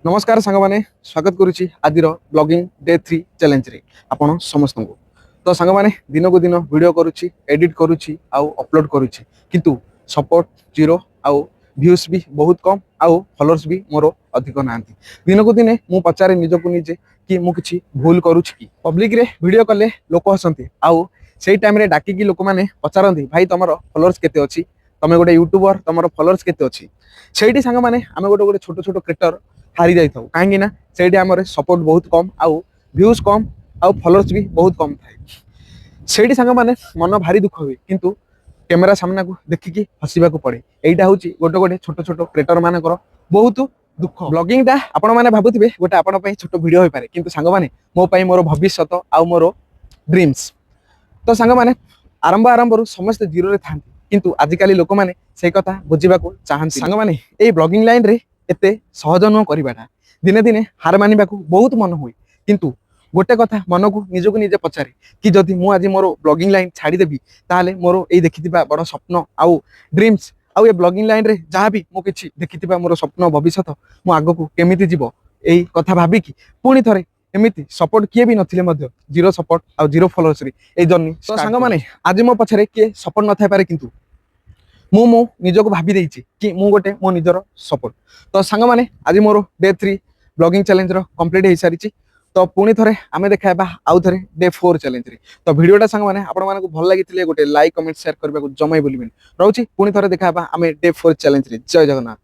नमस्कार सांग मैंने स्वागत करुच्ची आज ब्लॉगिंग डे 3 चैलेंज रे आपण समस्त को। तो सांग मैंने दिन को दिन वीडियो करुच्ची एडिट करुच्ची आउ अपलोड करुच्ची किंतु सपोर्ट जीरो आउ व्यूज भी बहुत कम आउ फॉलोअर्स भी मोर अधिक ना। दिन को दिन मु पचारे निजको निजे कि मु किछि भूल करुच्ची कि पब्लिक रे वीडियो कले लोक हसंती आउ सेई टाइम रे डाकी कि लोक माने पचारंती भाई तमरो फॉलोअर्स केते अछि, तमे गोटे यूट्यूबर तमरो फॉलोअर्स केते अछि। सेठी सांग माने आमे गोटे गोटे छोट छोट क्रिएटर हारी जाई थाउ काहेकि ना सेठी हमर सपोर्ट बहुत कम आउ व्यूज कम आउ फॉलोअर्स भी बहुत कम थाए। सेठी सांग माने मन भारी दुख हुए किंतु कैमेरा सामना को देखिकी हसिबा को पड़े। एइटा होची गोटे गोटे छोट छोट क्रिएटर मानकर बहुत दुख। ब्लॉगिंग टा आपण माने भाबुथिबे गोटे आपण पई छोट वीडियो होई पारे किंतु सांग माने मो पई मोर भविष्यत आउ मोर ड्रीम्स। तो सांग माने आरंभ आरंभ रु समस्त जीरो रे थांती किंतु आजिकाली लोक माने से कथा बुझीबा को चाहंती। सांग माने ए ब्लॉगिंग लाइन रे एते सहज नुह करिबाटा दिने दिने हार मानिबा को बहुत मन हुए किंतु गोटे कथा मन को निजको निजे पचारे कि जदि मु आज मोर ब्लॉगिंग लाइन छाड़ी देबी ताले मोर ए देखिथिबा बड़ स्वप्न आउ ड्रीम्स आउ ए ब्लॉगिंग लाइन रे जहाँ भी मु किछि देखिथिबा मोर स्वप्न भविष्यत मु आगो को केमिति जीवो एई कथा भाबी कि पुणी थरे एमिति सपोर्ट किए भी नथिले मध्य जीरो सपोर्ट आउ जीरो फॉलोअर्स रे ए जर्नी। तो सांग माने आज मो पछरे के सपोर्ट न थाई पारे किंतु मु निजको भाभी देइछि कि मु गोटे मो निजर सपोर्ट। तो सांग माने आज मोर डे 3 ब्लॉगिंग चैलेंज रो कंप्लीट हो सारी। तो पुणी थरे आमे देखाबा आउ थरे डे 4 चैलेंज रे। तो वीडियोटा सांग माने आपण मानकु भल लागिथिले गोटे लाइक कमेंट शेयर करबा को जमाई बोलिबिन रहउछि। पुणी थरे देखाबा आमे डे 4 चैलेंज रे। जय जगन्नाथ।